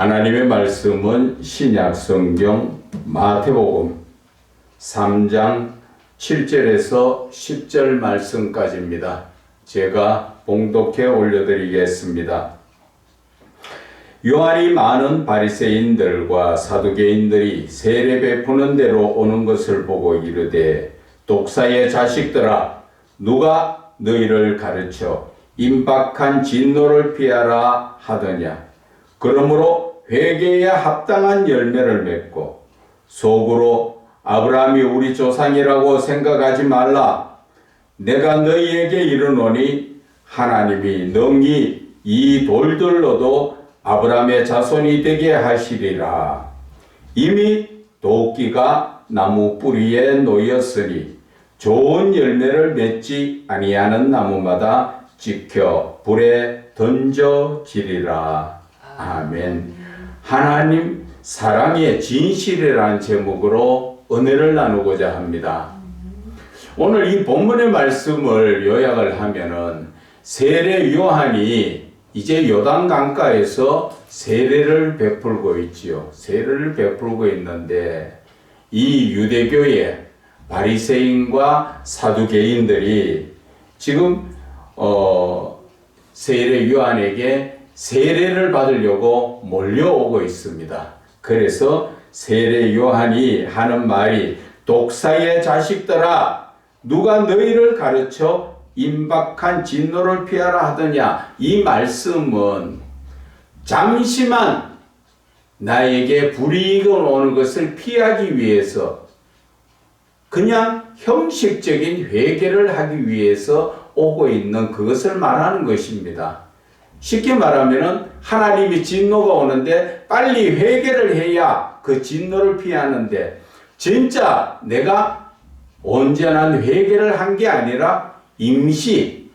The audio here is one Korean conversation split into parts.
하나님의 말씀은 신약 성경 마태복음 3장 7절에서 10절 말씀까지입니다. 제가 봉독해 올려드리겠습니다. 요한이 많은 바리새인들과 사두개인들이 세례 베푸는 데로 오는 것을 보고 이르되, 독사의 자식들아, 누가 너희를 가르쳐 임박한 진노를 피하라 하더냐. 그러므로 회개에 합당한 열매를 맺고 속으로 아브라함이 우리 조상이라고 생각하지 말라. 내가 너희에게 이르노니 하나님이 능히 이 돌들로도 아브라함의 자손이 되게 하시리라. 이미 도끼가 나무 뿌리에 놓였으니 좋은 열매를 맺지 아니하는 나무마다 찍혀 불에 던져지리라. 아멘. 하나님 사랑의 진실이라는 제목으로 은혜를 나누고자 합니다. 오늘 이 본문의 말씀을 요약을 하면은 세례 요한이 이제 요단 강가에서 세례를 베풀고 있지요. 세례를 베풀고 있는데 이 유대교의 바리새인과 사두개인들이 지금 세례 요한에게 세례를 받으려고 몰려오고 있습니다. 그래서 세례 요한이 하는 말이, 독사의 자식들아, 누가 너희를 가르쳐 임박한 진노를 피하라 하더냐. 이 말씀은 잠시만 나에게 불이익을 오는 것을 피하기 위해서, 그냥 형식적인 회개를 하기 위해서 오고 있는 그것을 말하는 것입니다. 쉽게 말하면 하나님이 진노가 오는데 빨리 회개를 해야 그 진노를 피하는데, 진짜 내가 온전한 회개를 한 게 아니라 임시,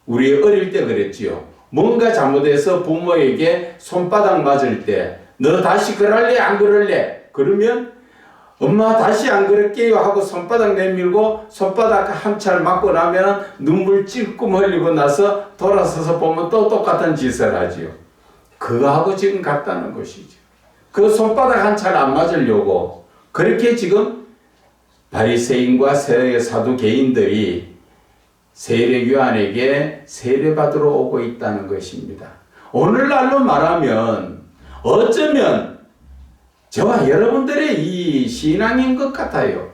우리 어릴 때 그랬지요. 뭔가 잘못해서 부모에게 손바닥 맞을 때 너 다시 그럴래 안 그럴래? 그러면 엄마 다시 안 그럴게요 하고 손바닥 내밀고 손바닥 한 차를 맞고 나면 눈물 찔끔 흘리고 나서 돌아서서 보면 또 똑같은 짓을 하지요. 그거하고 지금 같다는 것이죠. 그 손바닥 한 차를 안 맞으려고 그렇게 지금 바리새인과 사두개인들이 세례 요한에게 세례받으러 오고 있다는 것입니다. 오늘날로 말하면 어쩌면 저와 여러분들의 이 신앙인 것 같아요.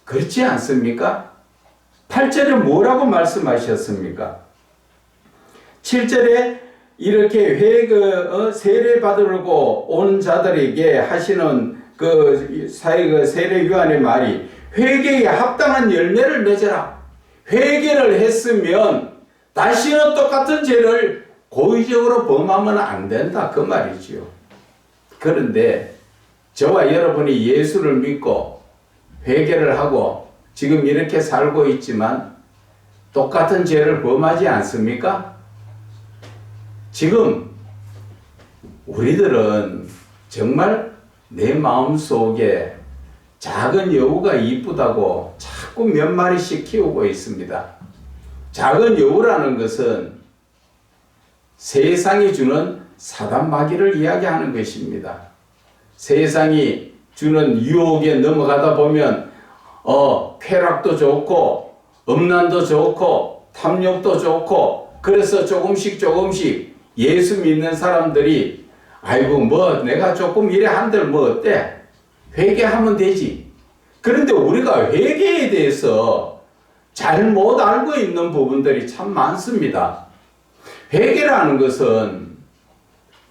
그렇지 않습니까? 8절에 뭐라고 말씀하셨습니까? 7절에 이렇게 세례 받으려고 온 자들에게 하시는 세례 요한의 말이, 회개에 합당한 열매를 맺어라. 회개를 했으면 다시는 똑같은 죄를 고의적으로 범하면 안 된다, 그 말이지요. 그런데 저와 여러분이 예수를 믿고 회개를 하고 지금 이렇게 살고 있지만 똑같은 죄를 범하지 않습니까? 지금 우리들은 정말 내 마음속에 작은 여우가 이쁘다고 자꾸 몇 마리씩 키우고 있습니다. 작은 여우라는 것은 세상이 주는 사단마귀를 이야기하는 것입니다. 세상이 주는 유혹에 넘어가다 보면 쾌락도 좋고 음란도 좋고 탐욕도 좋고, 그래서 조금씩 예수 믿는 사람들이 아이고 뭐 내가 조금 이래 한들 뭐 어때? 회개하면 되지. 그런데 우리가 회개에 대해서 잘못 알고 있는 부분들이 참 많습니다. 회개라는 것은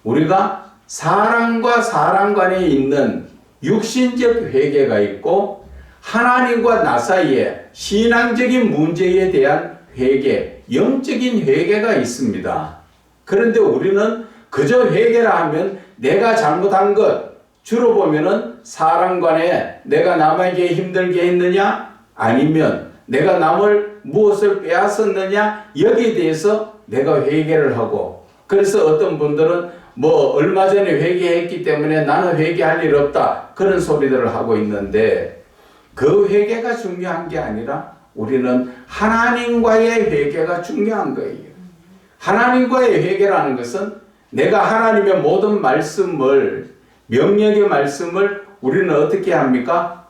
우리가 사람과 사람 간에 있는 육신적 회개가 있고, 하나님과 나 사이에 신앙적인 문제에 대한 회개, 영적인 회개가 있습니다. 그런데 우리는 그저 회개라 하면 내가 잘못한 것, 주로 보면은 사람 간에 내가 남에게 힘들게 했느냐, 아니면 내가 남을 무엇을 빼앗았느냐, 여기에 대해서 내가 회개를 하고, 그래서 어떤 분들은 뭐 얼마 전에 회개했기 때문에 나는 회개할 일 없다, 그런 소리들을 하고 있는데, 그 회개가 중요한 게 아니라 우리는 하나님과의 회개가 중요한 거예요. 하나님과의 회개라는 것은 내가 하나님의 모든 말씀을, 명령의 말씀을 우리는 어떻게 합니까?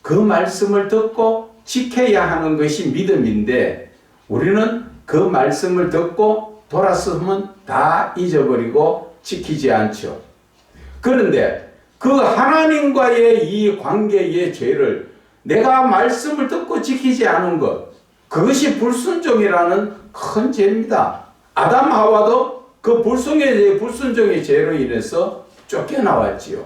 그 말씀을 듣고 지켜야 하는 것이 믿음인데, 우리는 그 말씀을 듣고 돌아서면 다 잊어버리고 지키지 않죠. 그런데 그 하나님과의 이 관계의 죄를 내가 말씀을 듣고 지키지 않은 것, 그것이 불순종이라는 큰 죄입니다. 아담 하와도 그 불순종의 죄로 인해서 쫓겨나왔지요.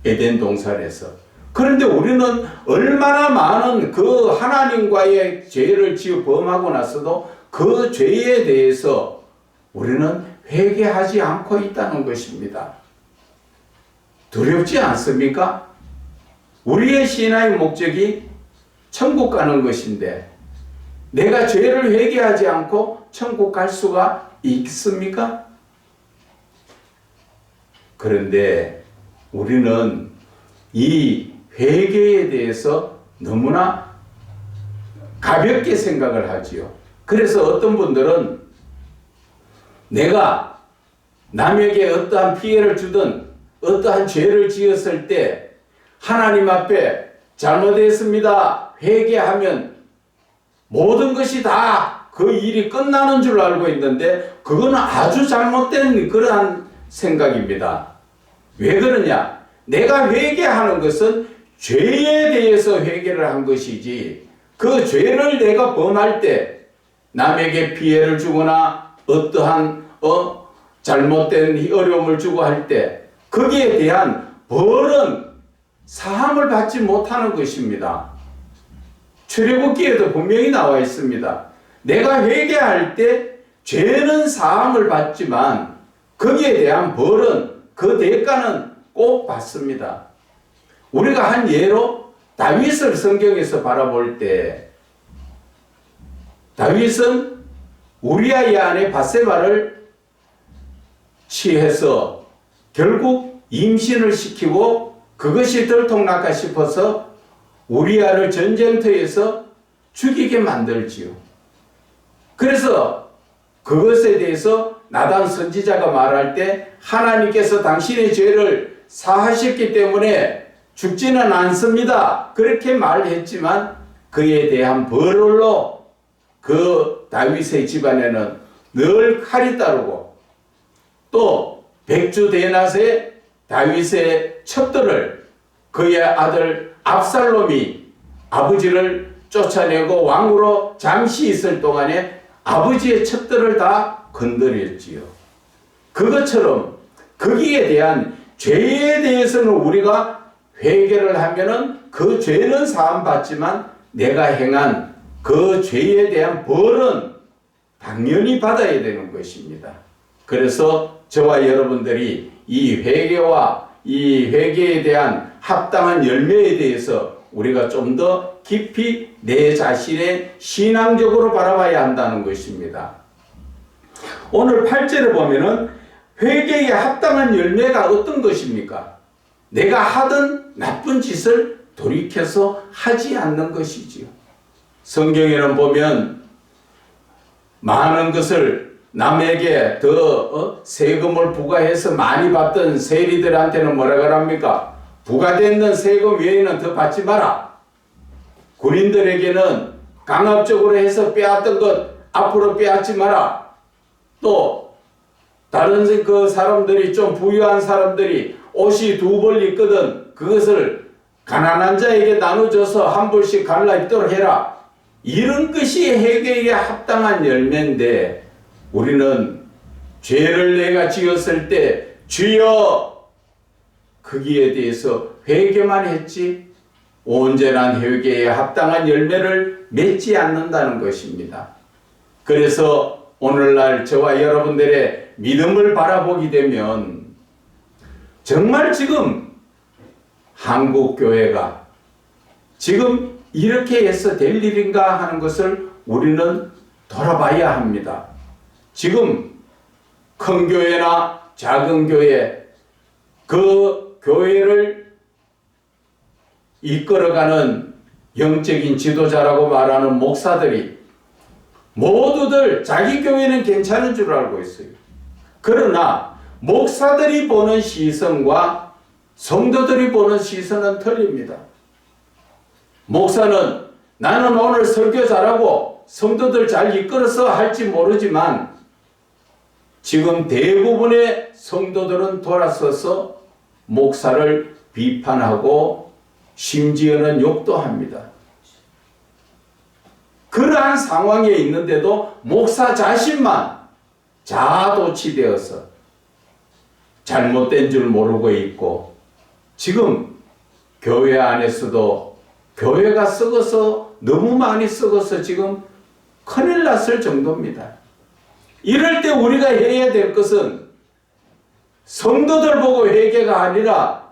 에덴 동산에서. 그런데 우리는 얼마나 많은 그 하나님과의 죄를 지어 범하고 나서도 그 죄에 대해서 우리는 회개하지 않고 있다는 것입니다. 두렵지 않습니까? 우리의 신앙의 목적이 천국 가는 것인데 내가 죄를 회개하지 않고 천국 갈 수가 있습니까? 그런데 우리는 이 회개에 대해서 너무나 가볍게 생각을 하지요. 그래서 어떤 분들은 내가 남에게 어떠한 피해를 주든 어떠한 죄를 지었을 때 하나님 앞에 잘못했습니다 회개하면 모든 것이 다 그 일이 끝나는 줄 알고 있는데 그거는 아주 잘못된 그러한 생각입니다. 왜 그러냐? 내가 회개하는 것은 죄에 대해서 회개를 한 것이지, 그 죄를 내가 범할 때 남에게 피해를 주거나 어떠한 잘못된 어려움을 주고 할 때 거기에 대한 벌은 사함을 받지 못하는 것입니다. 출애굽기에도 분명히 나와 있습니다. 내가 회개할 때 죄는 사함을 받지만 거기에 대한 벌은, 그 대가는 꼭 받습니다. 우리가 한 예로 다윗을 성경에서 바라볼 때, 다윗은 우리아의 아내 밧세바를 취해서 결국 임신을 시키고 그것이 들통날까 싶어서 우리아를 전쟁터에서 죽이게 만들지요. 그래서 그것에 대해서 나단 선지자가 말할 때 하나님께서 당신의 죄를 사하셨기 때문에 죽지는 않습니다, 그렇게 말했지만 그에 대한 벌로 그 다윗의 집안에는 늘 칼이 따르고, 또 백주 대낮에 다윗의 첩들을, 그의 아들 압살롬이 아버지를 쫓아내고 왕으로 잠시 있을 동안에 아버지의 첩들을 다 건드렸지요. 그것처럼 거기에 대한 죄에 대해서는 우리가 회개를 하면은 그 죄는 사함받지만 내가 행한 그 죄에 대한 벌은 당연히 받아야 되는 것입니다. 그래서 저와 여러분들이 이 회개와 이 회개에 대한 합당한 열매에 대해서 우리가 좀 더 깊이 내 자신의 신앙적으로 바라봐야 한다는 것입니다. 오늘 8절에 보면은 회개에 합당한 열매가 어떤 것입니까? 내가 하던 나쁜 짓을 돌이켜서 하지 않는 것이지요. 성경에는 보면 많은 것을 남에게 더 세금을 부과해서 많이 받던 세리들한테는 뭐라 그럽니까? 부과되는 세금 외에는 더 받지 마라. 군인들에게는 강압적으로 해서 빼앗던 것 앞으로 빼앗지 마라. 또 다른 그 사람들이, 좀 부유한 사람들이 옷이 두 벌 있거든 그것을 가난한 자에게 나눠줘서 한 벌씩 갈라 입도록 해라. 이런 것이 회개에 합당한 열매인데, 우리는 죄를 내가 지었을 때 주여 거기에 대해서 회개만 했지 온전한 회개에 합당한 열매를 맺지 않는다는 것입니다. 그래서 오늘날 저와 여러분들의 믿음을 바라보게 되면 정말 지금 한국 교회가 지금 이렇게 해서 될 일인가 하는 것을 우리는 돌아봐야 합니다. 지금 큰 교회나 작은 교회, 그 교회를 이끌어가는 영적인 지도자라고 말하는 목사들이 모두들 자기 교회는 괜찮은 줄 알고 있어요. 그러나 목사들이 보는 시선과 성도들이 보는 시선은 틀립니다. 목사는 나는 오늘 설교 잘하고 성도들 잘 이끌어서 할지 모르지만 지금 대부분의 성도들은 돌아서서 목사를 비판하고 심지어는 욕도 합니다. 그러한 상황에 있는데도 목사 자신만 자아도취되어서 잘못된 줄 모르고 있고 지금 교회 안에서도 교회가 썩어서 너무 많이 썩어서 지금 큰일 났을 정도입니다. 이럴 때 우리가 해야 될 것은 성도들 보고 회개가 아니라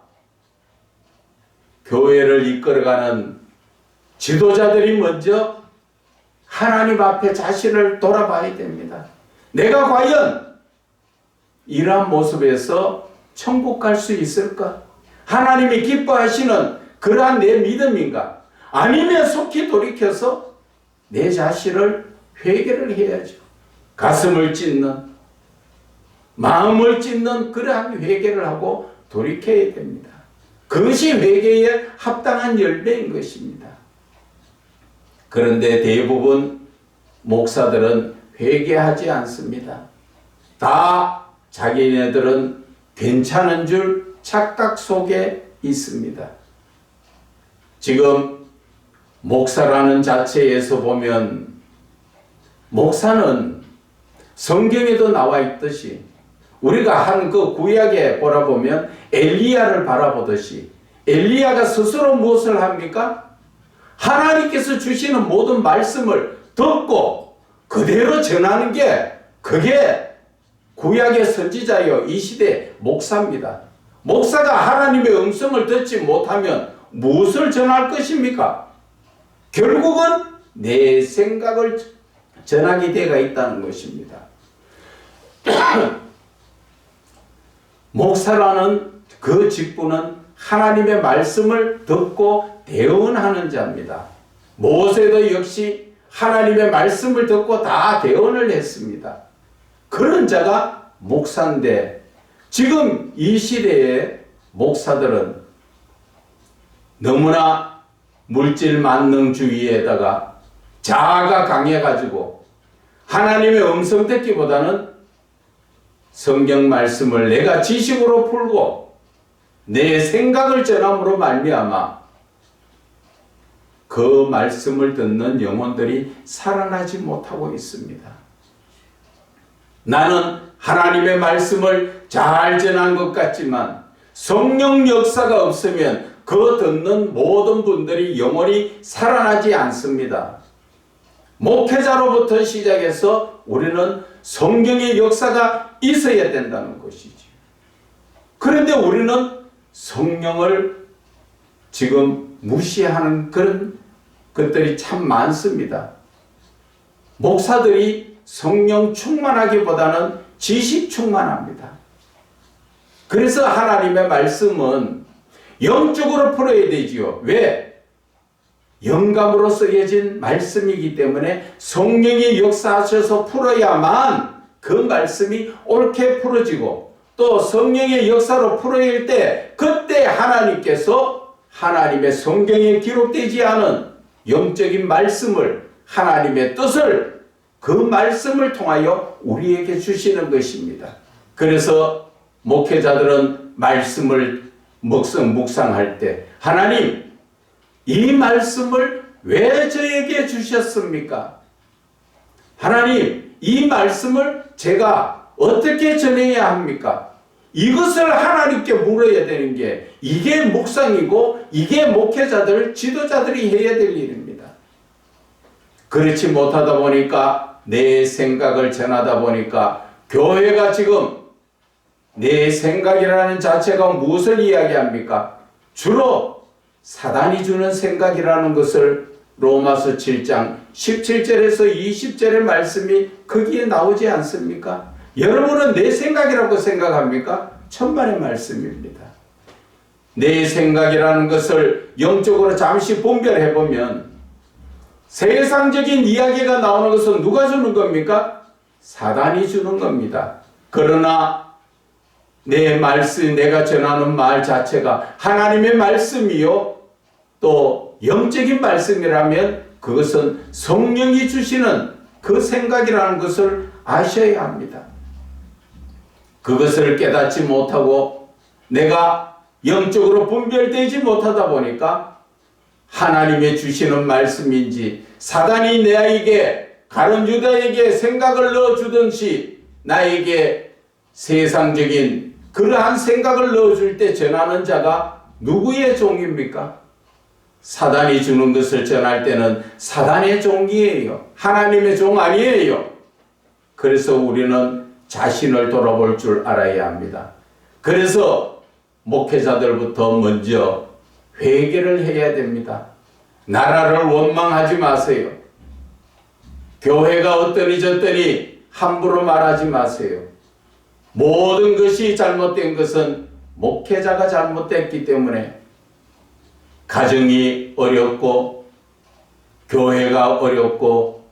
교회를 이끌어가는 지도자들이 먼저 하나님 앞에 자신을 돌아봐야 됩니다. 내가 과연 이러한 모습에서 천국 갈 수 있을까? 하나님이 기뻐하시는 그러한 내 믿음인가? 아니면 속히 돌이켜서 내 자신을 회개를 해야죠. 가슴을 찢는, 마음을 찢는 그러한 회개를 하고 돌이켜야 됩니다. 그것이 회개에 합당한 열매인 것입니다. 그런데 대부분 목사들은 회개하지 않습니다. 다 자기네들은 괜찮은 줄 착각 속에 있습니다. 지금 목사라는 자체에서 보면 목사는 성경에도 나와 있듯이 우리가 한 그 구약에 보라보면 엘리야를 바라보듯이 엘리야가 스스로 무엇을 합니까? 하나님께서 주시는 모든 말씀을 듣고 그대로 전하는 게 그게 구약의 선지자요 이 시대 목사입니다. 목사가 하나님의 음성을 듣지 못하면 무엇을 전할 것입니까? 결국은 내 생각을 전하게 되어 있다는 것입니다. 목사라는 그 직분은 하나님의 말씀을 듣고 대언하는 자입니다. 모세도 역시 하나님의 말씀을 듣고 다 대언을 했습니다. 그런 자가 목사인데 지금 이 시대의 목사들은 너무나 물질 만능주의에다가 자아가 강해가지고 하나님의 음성 듣기보다는 성경 말씀을 내가 지식으로 풀고 내 생각을 전함으로 말미암아 그 말씀을 듣는 영혼들이 살아나지 못하고 있습니다. 나는 하나님의 말씀을 잘 전한 것 같지만 성령 역사가 없으면 그 듣는 모든 분들이 영원히 살아나지 않습니다. 목회자로부터 시작해서 우리는 성경의 역사가 있어야 된다는 것이지. 그런데 우리는 성령을 지금 무시하는 그런 것들이 참 많습니다. 목사들이 성령 충만하기보다는 지식 충만합니다. 그래서 하나님의 말씀은 영적으로 풀어야 되지요. 왜? 영감으로 쓰여진 말씀이기 때문에 성령이 역사하셔서 풀어야만 그 말씀이 옳게 풀어지고 또 성령의 역사로 풀어질 때 그때 하나님께서 하나님의 성경에 기록되지 않은 영적인 말씀을 하나님의 뜻을 그 말씀을 통하여 우리에게 주시는 것입니다. 그래서 목회자들은 말씀을 묵상할 때 하나님 이 말씀을 왜 저에게 주셨습니까? 하나님 이 말씀을 제가 어떻게 전해야 합니까? 이것을 하나님께 물어야 되는 게 이게 묵상이고 이게 목회자들 지도자들이 해야 될 일입니다. 그렇지 못하다 보니까 내 생각을 전하다 보니까 교회가 지금 내 생각이라는 자체가 무엇을 이야기합니까? 주로 사단이 주는 생각이라는 것을 로마서 7장 17절에서 20절의 말씀이 거기에 나오지 않습니까? 여러분은 내 생각이라고 생각합니까? 천만의 말씀입니다. 내 생각이라는 것을 영적으로 잠시 분별해보면 세상적인 이야기가 나오는 것은 누가 주는 겁니까? 사단이 주는 겁니다. 그러나 내 말씀, 내가 전하는 말 자체가 하나님의 말씀이요, 또 영적인 말씀이라면 그것은 성령이 주시는 그 생각이라는 것을 아셔야 합니다. 그것을 깨닫지 못하고 내가 영적으로 분별되지 못하다 보니까 하나님의 주시는 말씀인지 사단이 나에게, 가룟 유다에게 생각을 넣어주듯이 나에게 세상적인 그러한 생각을 넣어줄 때 전하는 자가 누구의 종입니까? 사단이 주는 것을 전할 때는 사단의 종이에요. 하나님의 종 아니에요. 그래서 우리는 자신을 돌아볼 줄 알아야 합니다. 그래서 목회자들부터 먼저 회개를 해야 됩니다. 나라를 원망하지 마세요. 교회가 어떠니 저떠니 함부로 말하지 마세요. 모든 것이 잘못된 것은 목회자가 잘못됐기 때문에 가정이 어렵고 교회가 어렵고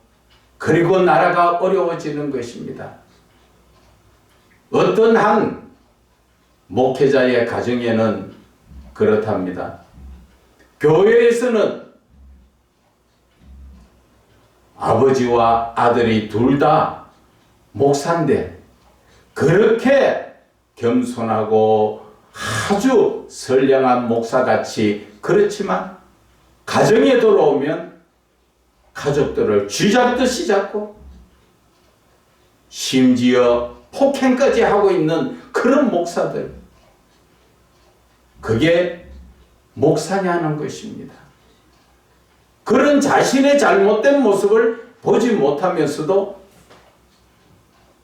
그리고 나라가 어려워지는 것입니다. 어떤 한 목회자의 가정에는 그렇답니다. 교회에서는 아버지와 아들이 둘 다 목사인데 그렇게 겸손하고 아주 선량한 목사같이 그렇지만 가정에 돌아오면 가족들을 쥐잡듯이 잡고 심지어 폭행까지 하고 있는 그런 목사들, 그게 목사냐는 것입니다. 그런 자신의 잘못된 모습을 보지 못하면서도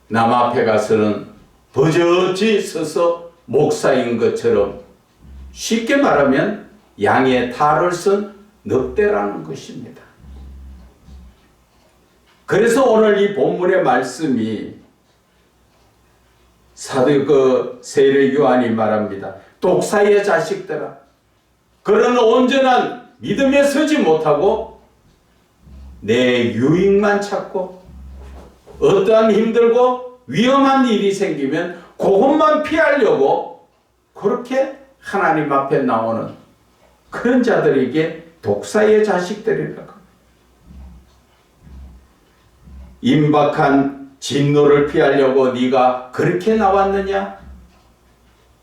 남 앞에 가서는 버젓이 서서 목사인 것처럼, 쉽게 말하면 양의 탈을 쓴 늑대라는 것입니다. 그래서 오늘 이 본문의 말씀이 사도 세례 요한이 말합니다. 독사의 자식들아, 그런 온전한 믿음에 서지 못하고 내 유익만 찾고 어떠한 힘들고 위험한 일이 생기면 그것만 피하려고 그렇게 하나님 앞에 나오는 그런 자들에게 독사의 자식들이라고. 임박한 진노를 피하려고 네가 그렇게 나왔느냐?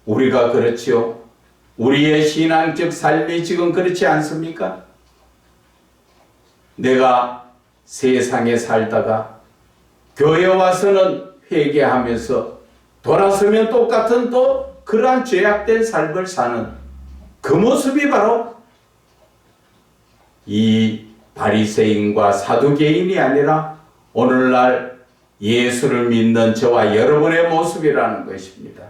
우리가 그렇지요. 우리의 신앙적 삶이 지금 그렇지 않습니까? 내가 세상에 살다가 교회 와서는 회개하면서 돌아서면 똑같은 또 그러한 죄악된 삶을 사는 그 모습이 바로 이 바리새인과 사두개인이 아니라 오늘날 예수를 믿는 저와 여러분의 모습이라는 것입니다.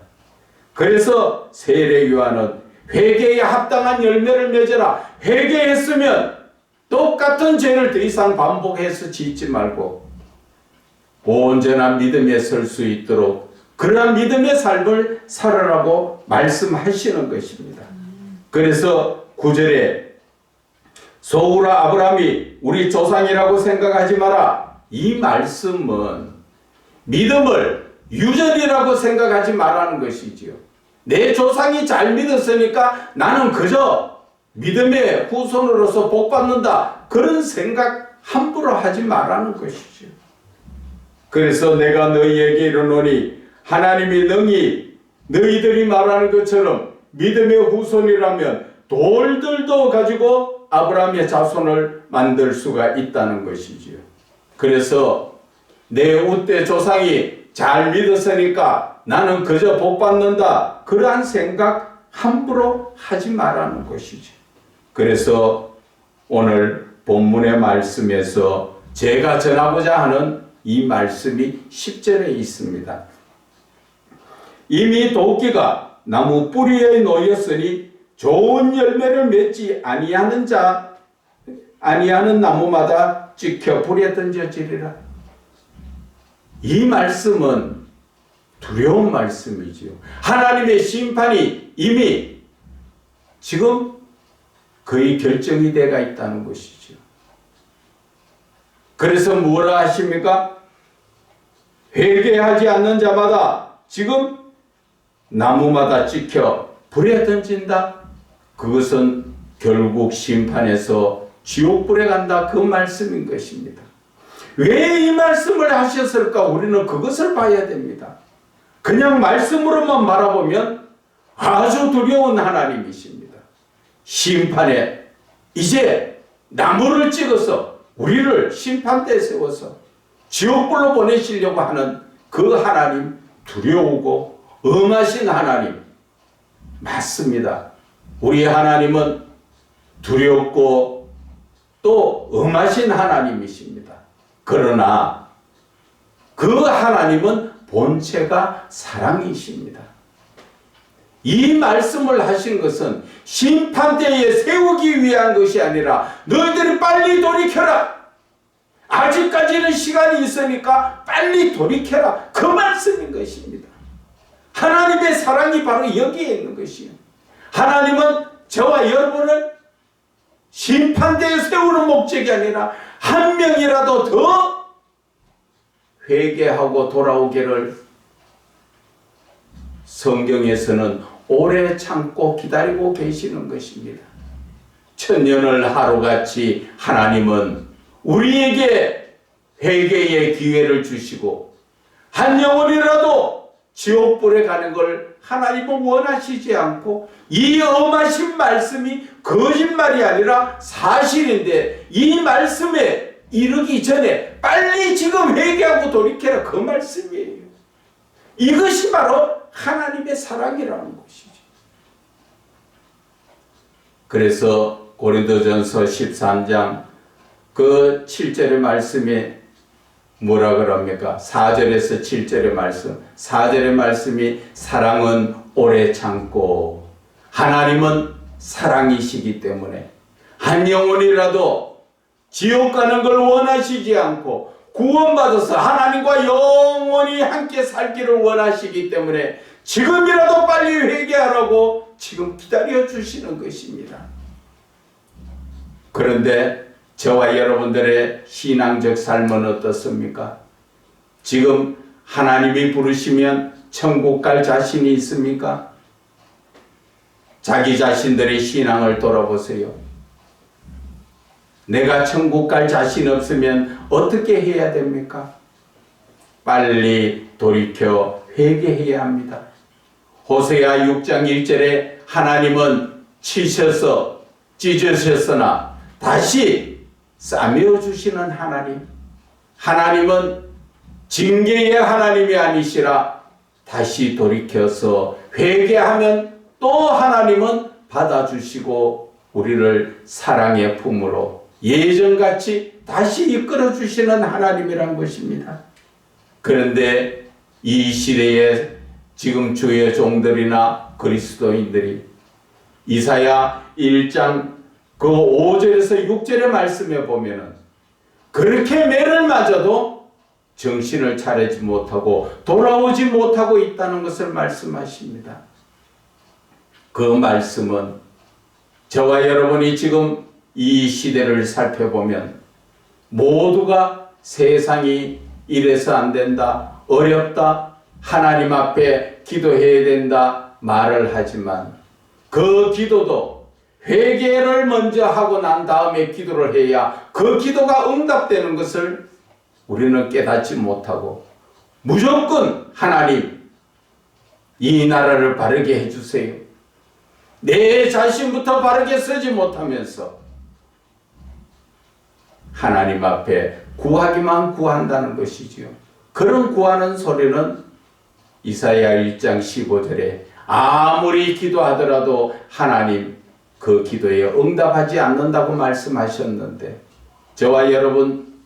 그래서 세례 요한은 회개에 합당한 열매를 맺어라. 회개했으면 똑같은 죄를 더 이상 반복해서 짓지 말고 온전한 믿음에 설 수 있도록 그러한 믿음의 삶을 살아라고 말씀하시는 것입니다. 그래서 9절에 소우라 아브라함이 우리 조상이라고 생각하지 마라. 이 말씀은 믿음을 유전이라고 생각하지 말라는 것이지요. 내 조상이 잘 믿었으니까 나는 그저 믿음의 후손으로서 복받는다. 그런 생각 함부로 하지 말라는 것이죠. 그래서 내가 너희에게 이르노니 하나님이 능히 너희들이 말하는 것처럼 믿음의 후손이라면 돌들도 가지고 아브라함의 자손을 만들 수가 있다는 것이지요. 그래서 내 우대 조상이 잘 믿었으니까 나는 그저 복받는다. 그러한 생각 함부로 하지 말라는 것이지. 그래서 오늘 본문의 말씀에서 제가 전하고자 하는 이 말씀이 10절에 있습니다. 이미 도끼가 나무 뿌리에 놓였으니 좋은 열매를 맺지 아니하는 나무마다 찍혀 불에 던져지리라. 이 말씀은 두려운 말씀이지요. 하나님의 심판이 이미 지금 거의 결정이 되어 있다는 것이죠. 그래서 뭐라 하십니까? 회개하지 않는 자마다 지금 나무마다 찍혀 불에 던진다. 그것은 결국 심판에서 지옥불에 간다. 그 말씀인 것입니다. 왜 이 말씀을 하셨을까? 우리는 그것을 봐야 됩니다. 그냥 말씀으로만 바라보면 아주 두려운 하나님이십니다. 심판에 이제 나무를 찍어서 우리를 심판대에 세워서 지옥불로 보내시려고 하는 그 하나님, 두려우고 엄하신 하나님 맞습니다. 우리 하나님은 두렵고 또 엄하신 하나님이십니다. 그러나 그 하나님은 본체가 사랑이십니다. 이 말씀을 하신 것은 심판대에 세우기 위한 것이 아니라 너희들이 빨리 돌이켜라. 아직까지는 시간이 있으니까 빨리 돌이켜라. 그 말씀인 것입니다. 하나님의 사랑이 바로 여기에 있는 것이요. 하나님은 저와 여러분을 심판대에 세우는 목적이 아니라 한 명이라도 더 회개하고 돌아오기를 성경에서는 오래 참고 기다리고 계시는 것입니다. 천년을 하루같이 하나님은 우리에게 회개의 기회를 주시고 한 영혼이라도 지옥불에 가는 걸 하나님은 원하시지 않고 이 엄하신 말씀이 거짓말이 아니라 사실인데 이 말씀에 이르기 전에 빨리 지금 회개하고 돌이켜라. 그 말씀이에요. 이것이 바로 하나님의 사랑이라는 것이죠. 그래서 고린도전서 13장 그 7절의 말씀에 뭐라 그럽니까? 4절에서 7절의 말씀. 4절의 말씀이 사랑은 오래 참고 하나님은 사랑이시기 때문에 한 영혼이라도 지옥 가는 걸 원하시지 않고 구원받아서 하나님과 영원히 함께 살기를 원하시기 때문에 지금이라도 빨리 회개하라고 지금 기다려 주시는 것입니다. 그런데 저와 여러분들의 신앙적 삶은 어떻습니까? 지금 하나님이 부르시면 천국 갈 자신이 있습니까? 자기 자신들의 신앙을 돌아보세요. 내가 천국 갈 자신 없으면 어떻게 해야 됩니까? 빨리 돌이켜 회개해야 합니다. 호세아 6장 1절에 하나님은 치셔서 찢으셨으나 다시 싸매어 주시는 하나님. 하나님은 징계의 하나님이 아니시라 다시 돌이켜서 회개하면 또 하나님은 받아주시고 우리를 사랑의 품으로 예전같이 다시 이끌어 주시는 하나님이란 것입니다. 그런데 이 시대에 지금 주의 종들이나 그리스도인들이 이사야 1장 그 5절에서 6절의 말씀에 보면은 그렇게 매를 맞아도 정신을 차리지 못하고 돌아오지 못하고 있다는 것을 말씀하십니다. 그 말씀은 저와 여러분이 지금 이 시대를 살펴보면 모두가 세상이 이래서 안 된다, 어렵다, 하나님 앞에 기도해야 된다 말을 하지만 그 기도도 회개를 먼저 하고 난 다음에 기도를 해야 그 기도가 응답되는 것을 우리는 깨닫지 못하고 무조건 하나님 이 나라를 바르게 해주세요. 내 자신부터 바르게 쓰지 못하면서 하나님 앞에 구하기만 구한다는 것이지요. 그런 구하는 소리는 이사야 1장 15절에 아무리 기도하더라도 하나님 그 기도에 응답하지 않는다고 말씀하셨는데 저와 여러분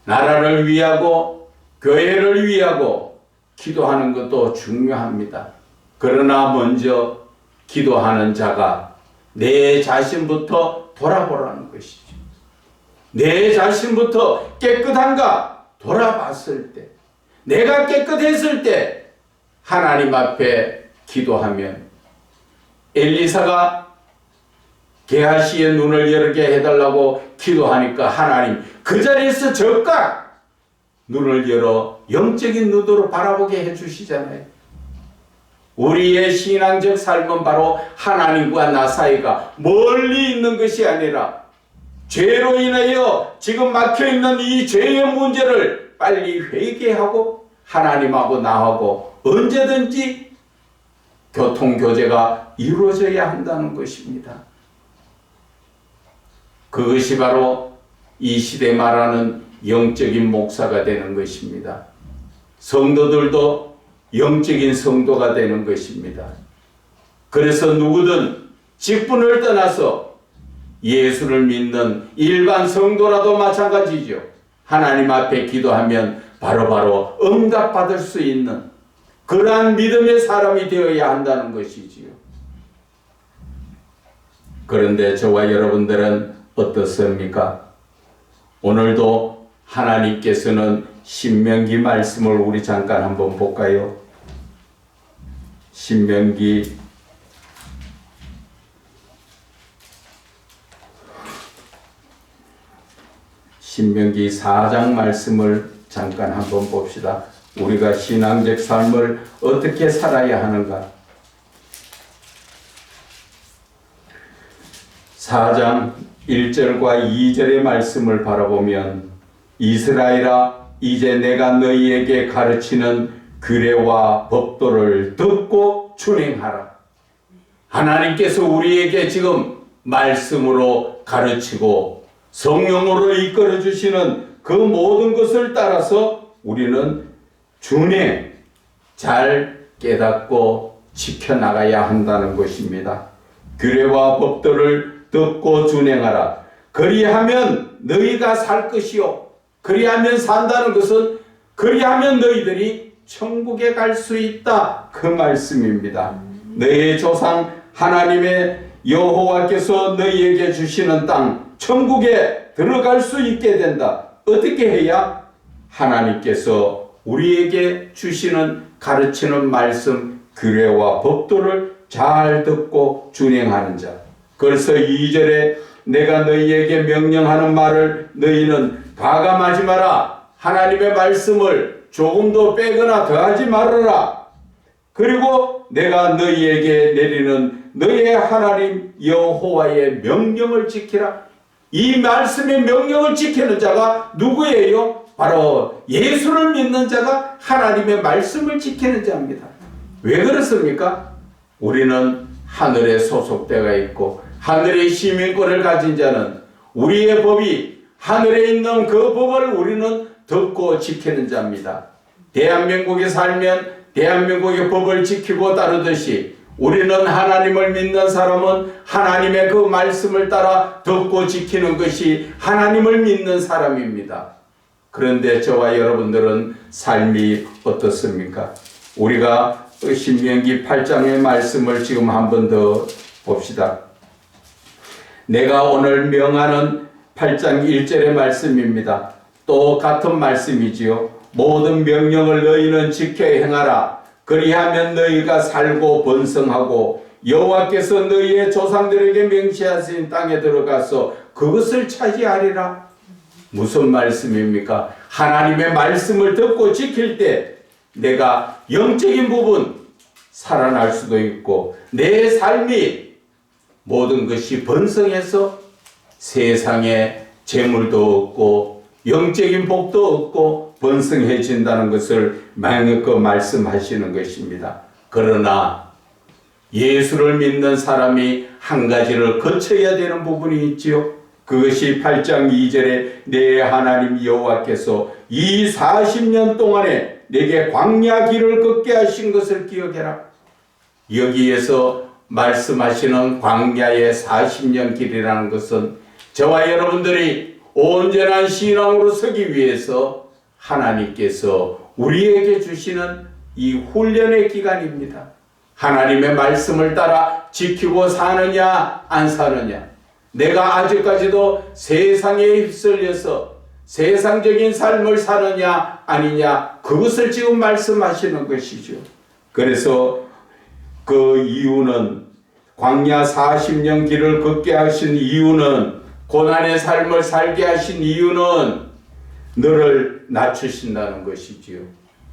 나라를 위하고 교회를 위하고 기도하는 것도 중요합니다. 그러나 먼저 기도하는 자가 내 자신부터 돌아보라는 것이죠. 내 자신부터 깨끗한가 돌아봤을 때 내가 깨끗했을 때 하나님 앞에 기도하면 엘리사가 게하시의 눈을 열게 해달라고 기도하니까 하나님 그 자리에서 즉각 눈을 열어 영적인 눈으로 바라보게 해주시잖아요. 우리의 신앙적 삶은 바로 하나님과 나 사이가 멀리 있는 것이 아니라 죄로 인하여 지금 막혀있는 이 죄의 문제를 빨리 회개하고 하나님하고 나하고 언제든지 교통교제가 이루어져야 한다는 것입니다. 그것이 바로 이 시대 말하는 영적인 목사가 되는 것입니다. 성도들도 영적인 성도가 되는 것입니다. 그래서 누구든 직분을 떠나서 예수를 믿는 일반 성도라도 마찬가지죠. 하나님 앞에 기도하면 바로바로 응답받을 수 있는 그러한 믿음의 사람이 되어야 한다는 것이지요. 그런데 저와 여러분들은 어떻습니까? 오늘도 하나님께서는 신명기 말씀을 우리 잠깐 한번 볼까요? 신명기 4장 말씀을 잠깐 한번 봅시다. 우리가 신앙적 삶을 어떻게 살아야 하는가? 4장 1절과 2절의 말씀을 바라보면 이스라엘아 이제 내가 너희에게 가르치는 규례와 법도를 듣고 준행하라. 하나님께서 우리에게 지금 말씀으로 가르치고 성령으로 이끌어 주시는 그 모든 것을 따라서 우리는 준행, 잘 깨닫고 지켜나가야 한다는 것입니다. 규례와 법도를 듣고 준행하라. 그리하면 너희가 살 것이요. 그리하면 산다는 것은 그리하면 너희들이 천국에 갈 수 있다. 그 말씀입니다. 너희의 조상 하나님의 여호와께서 너희에게 주시는 땅 천국에 들어갈 수 있게 된다. 어떻게 해야? 하나님께서 우리에게 주시는 가르치는 말씀 규례와 법도를 잘 듣고 준행하는 자. 그래서 2절에 내가 너희에게 명령하는 말을 너희는 가감하지 마라. 하나님의 말씀을 조금도 빼거나 더하지 말아라. 그리고 내가 너희에게 내리는 너희의 하나님 여호와의 명령을 지키라. 이 말씀의 명령을 지키는 자가 누구예요? 바로 예수를 믿는 자가 하나님의 말씀을 지키는 자입니다. 왜 그렇습니까? 우리는 하늘에 소속되어 있고 하늘의 시민권을 가진 자는 우리의 법이 하늘에 있는 그 법을 우리는 듣고 지키는 자입니다. 대한민국에 살면 대한민국의 법을 지키고 따르듯이 우리는 하나님을 믿는 사람은 하나님의 그 말씀을 따라 듣고 지키는 것이 하나님을 믿는 사람입니다. 그런데 저와 여러분들은 삶이 어떻습니까? 우리가 신명기 8장의 말씀을 지금 한 번 더 봅시다. 내가 오늘 명하는 8장 1절의 말씀입니다. 또 같은 말씀이지요. 모든 명령을 너희는 지켜 행하라. 그리하면 너희가 살고 번성하고 여호와께서 너희의 조상들에게 명시하신 땅에 들어가서 그것을 차지하리라. 무슨 말씀입니까? 하나님의 말씀을 듣고 지킬 때 내가 영적인 부분 살아날 수도 있고 내 삶이 모든 것이 번성해서 세상에 재물도 얻고 영적인 복도 얻고 번성해진다는 것을 맹력히 말씀하시는 것입니다. 그러나 예수를 믿는 사람이 한 가지를 거쳐야 되는 부분이 있지요. 그것이 8장 2절에 내 하나님 여호와께서 이 40년 동안에 내게 광야 길을 걷게 하신 것을 기억해라. 여기에서 말씀하시는 광야의 40년 길이라는 것은 저와 여러분들이 온전한 신앙으로 서기 위해서 하나님께서 우리에게 주시는 이 훈련의 기간입니다. 하나님의 말씀을 따라 지키고 사느냐 안 사느냐, 내가 아직까지도 세상에 휩쓸려서 세상적인 삶을 사느냐 아니냐, 그것을 지금 말씀하시는 것이죠. 그래서 그 이유는, 광야 40년 길을 걷게 하신 이유는, 고난의 삶을 살게 하신 이유는 너를 낮추신다는 것이지요.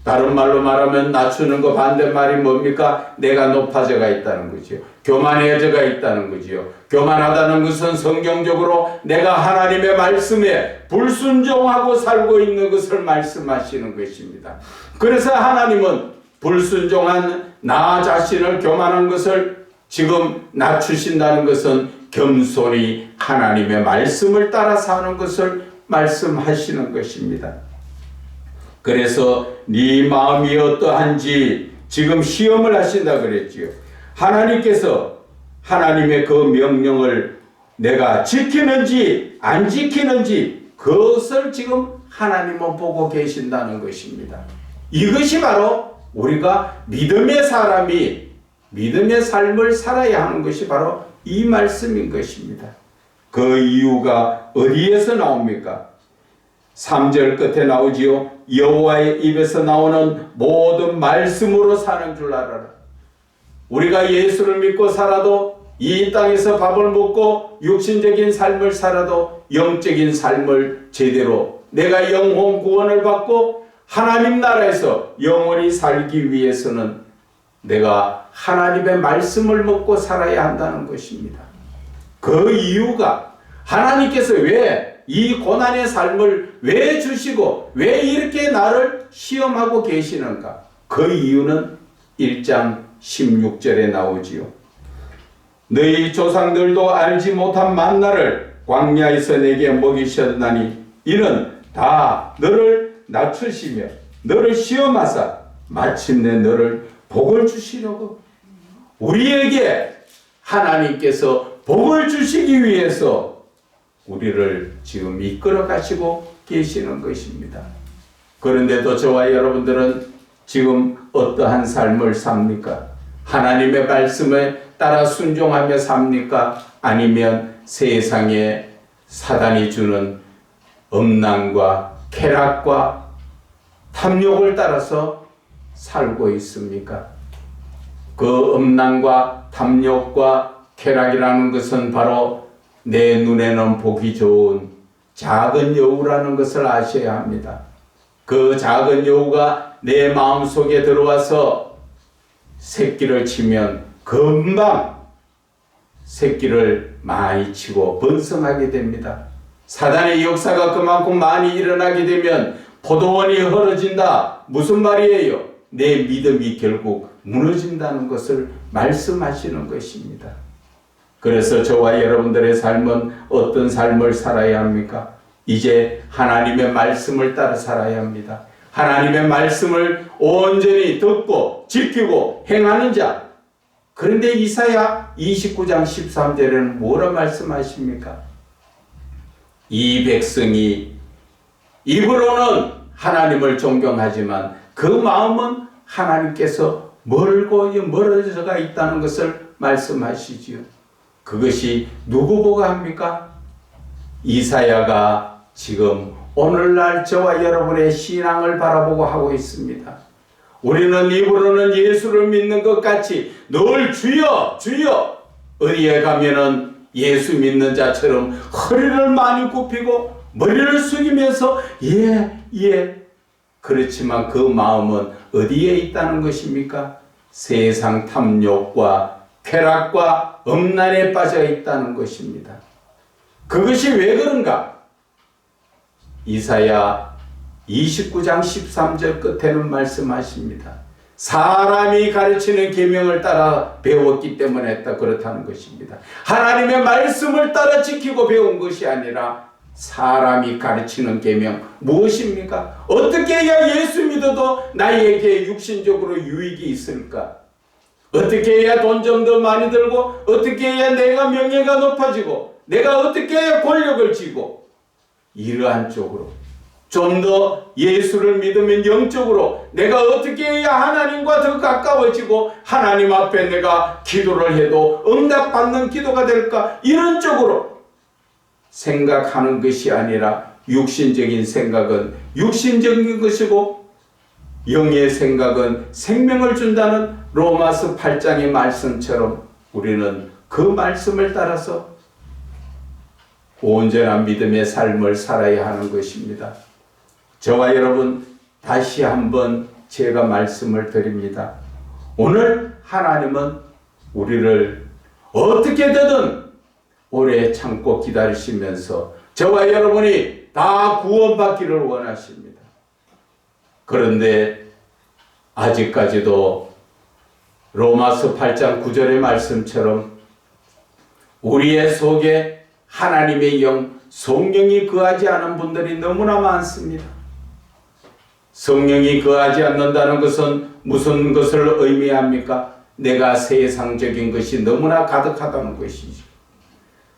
다른 말로 말하면 낮추는 거 반대말이 뭡니까? 내가 높아져가 있다는 거지요. 교만해져가 있다는 거지요. 교만하다는 것은 성경적으로 내가 하나님의 말씀에 불순종하고 살고 있는 것을 말씀하시는 것입니다. 그래서 하나님은 불순종한 나 자신을, 교만한 것을 지금 낮추신다는 것은 겸손히 하나님의 말씀을 따라 사는 것을 말씀하시는 것입니다. 그래서 네 마음이 어떠한지 지금 시험을 하신다 그랬지요. 하나님께서 하나님의 그 명령을 내가 지키는지 안 지키는지 그것을 지금 하나님은 보고 계신다는 것입니다. 이것이 바로 우리가 믿음의 사람이 믿음의 삶을 살아야 하는 것이 바로 이 말씀인 것입니다. 그 이유가 어디에서 나옵니까? 3절 끝에 나오지요. 여호와의 입에서 나오는 모든 말씀으로 사는 줄 알아라. 우리가 예수를 믿고 살아도, 이 땅에서 밥을 먹고 육신적인 삶을 살아도 영적인 삶을 제대로 내가 영혼 구원을 받고 하나님 나라에서 영원히 살기 위해서는 내가 하나님의 말씀을 먹고 살아야 한다는 것입니다. 그 이유가 하나님께서 왜 이 고난의 삶을 왜 주시고 왜 이렇게 나를 시험하고 계시는가? 그 이유는 1장 16절에 나오지요. 너희 조상들도 알지 못한 만나를 광야에서 내게 먹이셨나니 이는 다 너를 낮추시며 너를 시험하사 마침내 너를 복을 주시려고. 우리에게 하나님께서 복을 주시기 위해서 우리를 지금 이끌어 가시고 계시는 것입니다. 그런데도 저와 여러분들은 지금 어떠한 삶을 삽니까? 하나님의 말씀에 따라 순종하며 삽니까? 아니면 세상에 사단이 주는 음란과 쾌락과 탐욕을 따라서 살고 있습니까? 그 음란과 탐욕과 쾌락이라는 것은 바로 내 눈에는 보기 좋은 작은 여우라는 것을 아셔야 합니다. 그 작은 여우가 내 마음속에 들어와서 새끼를 치면 금방 새끼를 많이 치고 번성하게 됩니다. 사단의 역사가 그만큼 많이 일어나게 되면 포도원이 헐어진다. 무슨 말이에요? 내 믿음이 결국 무너진다는 것을 말씀하시는 것입니다. 그래서 저와 여러분들의 삶은 어떤 삶을 살아야 합니까? 이제 하나님의 말씀을 따라 살아야 합니다. 하나님의 말씀을 온전히 듣고 지키고 행하는 자. 그런데 이사야 29장 13절에는 뭐라 말씀하십니까? 이 백성이 입으로는 하나님을 존경하지만 그 마음은 하나님께서 멀어져가 있다는 것을 말씀하시지요. 그것이 누구 보고 합니까? 이사야가 지금 오늘날 저와 여러분의 신앙을 바라보고 하고 있습니다. 우리는 입으로는 예수를 믿는 것 같이 늘 주여 주여 어디에 가면은 예수 믿는 자처럼 허리를 많이 굽히고 머리를 숙이면서 예 그렇지만 그 마음은 어디에 있다는 것입니까? 세상 탐욕과 쾌락과 음란에 빠져 있다는 것입니다. 그것이 왜 그런가? 이사야 29장 13절 끝에는 말씀하십니다. 사람이 가르치는 계명을 따라 배웠기 때문에 그렇다는 것입니다. 하나님의 말씀을 따라 지키고 배운 것이 아니라 사람이 가르치는 계명 무엇입니까? 어떻게 해야 예수 믿어도 나에게 육신적으로 유익이 있을까? 어떻게 해야 돈 좀 더 많이 들고 어떻게 해야 내가 명예가 높아지고 내가 어떻게 해야 권력을 쥐고 이러한 쪽으로 좀 더 예수를 믿으면 영적으로 내가 어떻게 해야 하나님과 더 가까워지고 하나님 앞에 내가 기도를 해도 응답받는 기도가 될까? 이런 쪽으로 생각하는 것이 아니라 육신적인 생각은 육신적인 것이고 영의 생각은 생명을 준다는 로마서 8장의 말씀처럼 우리는 그 말씀을 따라서 온전한 믿음의 삶을 살아야 하는 것입니다. 저와 여러분 다시 한번 제가 말씀을 드립니다. 오늘 하나님은 우리를 어떻게든 오래 참고 기다리시면서 저와 여러분이 다 구원받기를 원하십니다. 그런데 아직까지도 로마서 8장 9절의 말씀처럼 우리의 속에 하나님의 영, 성령이 거하지 않은 분들이 너무나 많습니다. 성령이 거하지 않는다는 것은 무슨 것을 의미합니까? 내가 세상적인 것이 너무나 가득하다는 것이죠.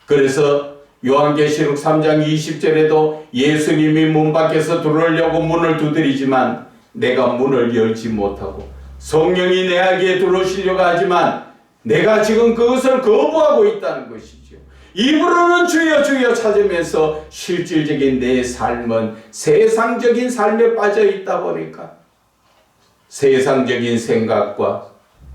그래서 요한계시록 3장 20절에도 예수님이 문 밖에서 들어오려고 문을 두드리지만 내가 문을 열지 못하고 성령이 내에게 들어오시려고 하지만 내가 지금 그것을 거부하고 있다는 것이죠. 입으로는 주여 주여 찾으면서 실질적인 내 삶은 세상적인 삶에 빠져 있다 보니까 세상적인 생각과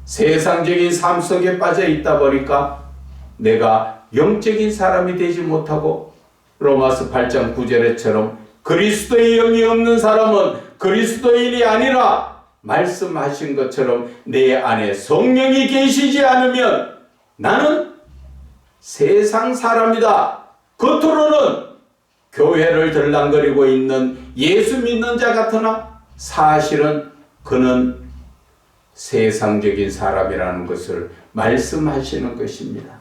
세상적인 삶 속에 빠져 있다 보니까 내가 영적인 사람이 되지 못하고 로마서 8장 9절에처럼 그리스도의 영이 없는 사람은 그리스도인이 아니라 말씀하신 것처럼 내 안에 성령이 계시지 않으면 나는 세상 사람이다. 겉으로는 교회를 들랑거리고 있는 예수 믿는 자 같으나 사실은 그는 세상적인 사람이라는 것을 말씀하시는 것입니다.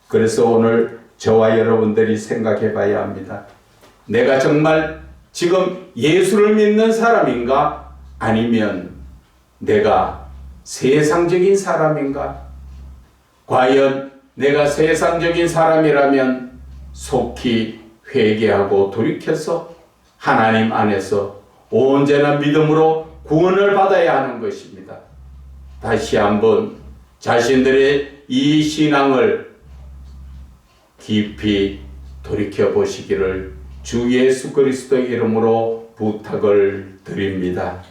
그래서 오늘 저와 여러분들이 생각해 봐야 합니다. 내가 정말 지금 예수를 믿는 사람인가? 아니면 내가 세상적인 사람인가? 과연 내가 세상적인 사람이라면 속히 회개하고 돌이켜서 하나님 안에서 온전한 믿음으로 구원을 받아야 하는 것입니다. 다시 한번 자신들의 이 신앙을 깊이 돌이켜 보시기를 주 예수 그리스도의 이름으로 부탁을 드립니다.